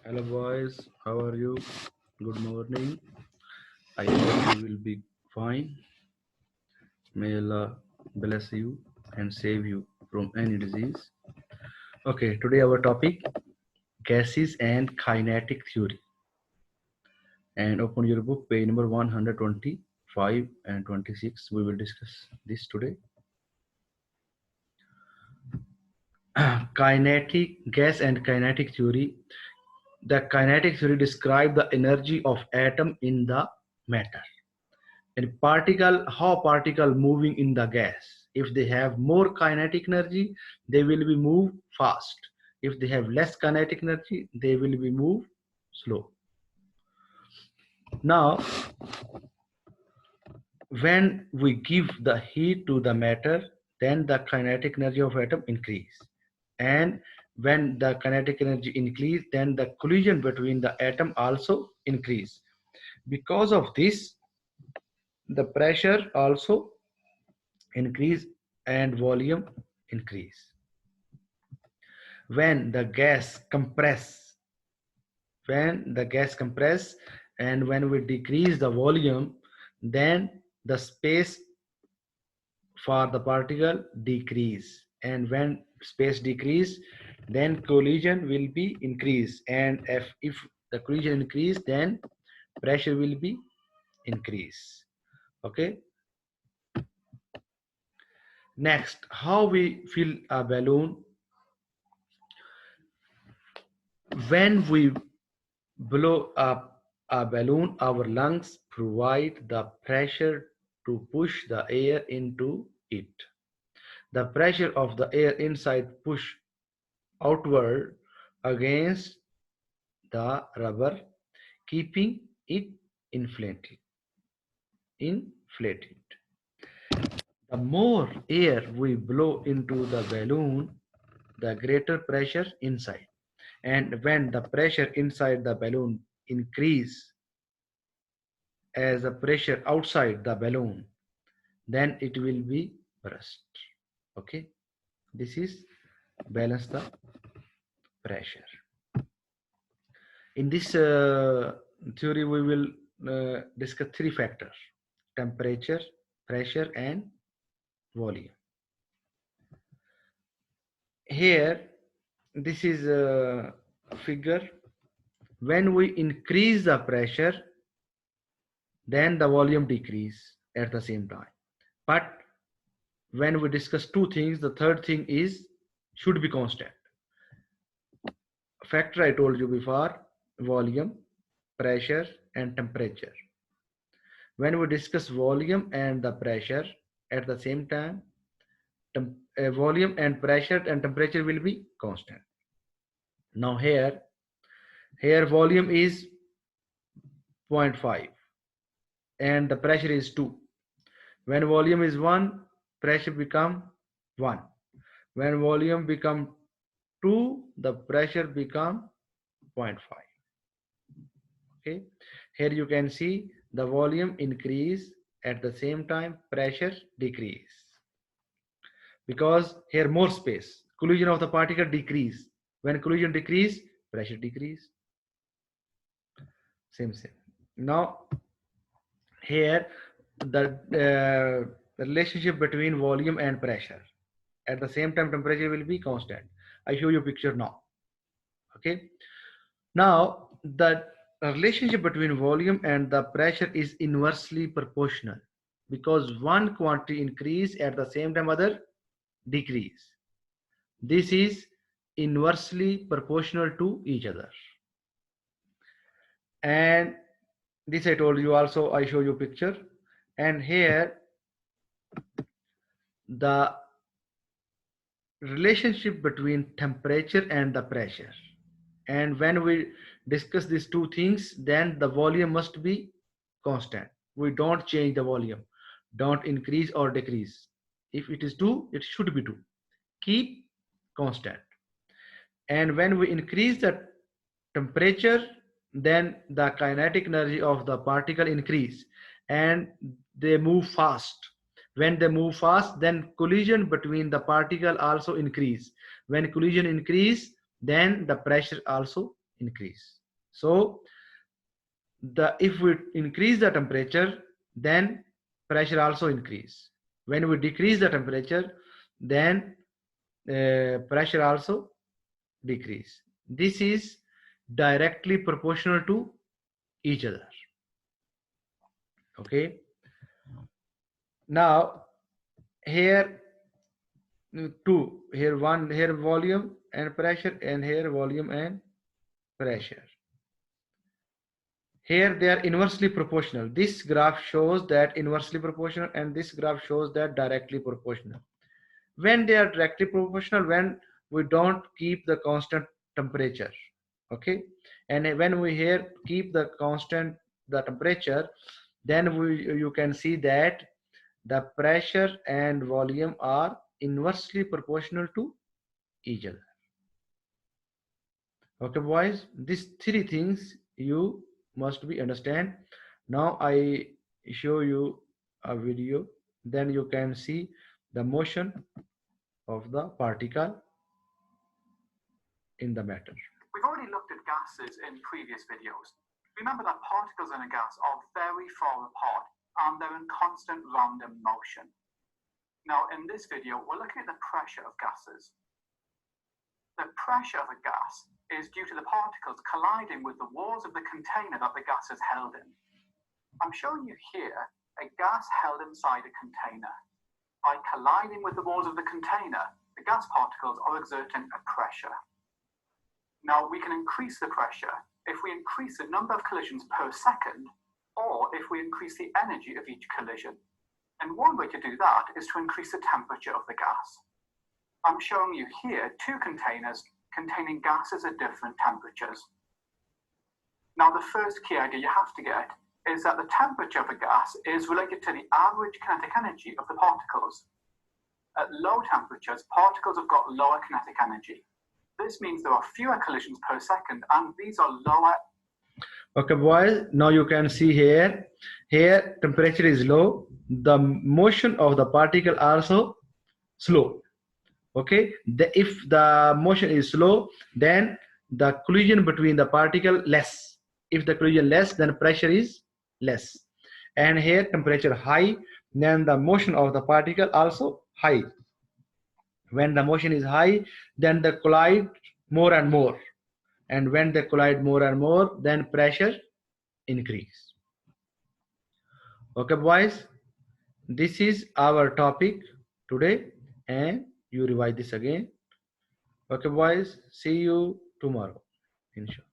Hello boys, how are you? Good morning. I hope you will be fine. May Allah bless you and save you from any disease. Okay, today our topic gases and kinetic theory. And open your book, page number 125 and 26. We will discuss this today. Kinetic gas and kinetic theory. The kinetic theory describes the energy of atom in the matter. And how particle moving in the gas. If they have more kinetic energy, they will be move fast. If they have less kinetic energy, they will be move slow. Now, when we give the heat to the matter, then the kinetic energy of atom increase. And when the kinetic energy increase, then the collision between the atom also increase. Because of this, the pressure also increase and volume increase. When the gas compress and when we decrease the volume, then the space for the particle decrease, and when space decrease, then collision will be increase, and if the collision increase, then pressure will be increase. Okay, next, how we fill a balloon. When we blow up a balloon, our lungs provide the pressure to push the air into it. The pressure of the air inside push outward against the rubber, keeping it inflated. The more air we blow into the balloon, the greater pressure inside. And when the pressure inside the balloon increase as the pressure outside the balloon, then it will be burst. Okay, this is balance the pressure. In this theory, we will discuss three factors: temperature, pressure, and volume. Here, this is a figure. When we increase the pressure, then the volume decrease at the same time. But when we discuss two things, the third thing is should be constant. Factor I told you before: volume, pressure, and temperature. When we discuss volume and the pressure at the same time, volume and pressure and temperature will be constant. Now here volume is 0.5 and the pressure is 2. When volume is 1, pressure become 1. When volume become 2, the pressure become 0.5. Okay, here you can see the volume increase, at the same time pressure decrease, because here more space, collision of the particle decrease. When collision decrease, pressure decrease. Same. Now here the relationship between volume and pressure, at the same time temperature will be constant. I show you picture now. Okay, now the relationship between volume and the pressure is inversely proportional, because one quantity increase at the same time other decrease. This is inversely proportional to each other. And this I told you also, I show you picture. And here the relationship between temperature and the pressure. And when we discuss these two things, then the volume must be constant. We don't change the volume, don't increase or decrease. If it is 2, it should be 2. Keep constant. And when we increase the temperature, then the kinetic energy of the particle increase and they move fast. When they move fast, then collision between the particle also increase. When collision increase, then the pressure also increase. So if we increase the temperature, then pressure also increase. When we decrease the temperature, then pressure also decrease. This is directly proportional to each other. Okay. Now here two, here one, here volume and pressure, and here volume and pressure. Here they are inversely proportional. This graph shows that inversely proportional, and this graph shows that directly proportional. When they are directly proportional, when we don't keep the constant temperature, okay, and when we here keep the constant the temperature, then you can see that the pressure and volume are inversely proportional to each other. Okay boys, these three things you must be understand. Now I show you a video, then you can see the motion of the particle in the matter. We've already looked at gases in previous videos. Remember that particles in a gas are very far apart and they're in constant random motion. Now in this video, we're looking at the pressure of gases. The pressure of a gas is due to the particles colliding with the walls of the container that the gas is held in. I'm showing you here a gas held inside a container. By colliding with the walls of the container, the gas particles are exerting a pressure. Now we can increase the pressure if we increase the number of collisions per second, or if we increase the energy of each collision. And one way to do that is to increase the temperature of the gas. I'm showing you here two containers containing gases at different temperatures. Now the first key idea you have to get is that the temperature of a gas is related to the average kinetic energy of the particles. At low temperatures, particles have got lower kinetic energy. This means there are fewer collisions per second, and these are lower. Okay boys, now you can see here temperature is low, the motion of the particle also slow. Okay, if the motion is slow, then the collision between the particle less. If the collision less, then pressure is less. And here temperature high, then the motion of the particle also high. When the motion is high, then they collide more and more, and when they collide more and more, then pressure increase. Okay boys, this is our topic today, and you revise this again. Okay boys, see you tomorrow inshallah.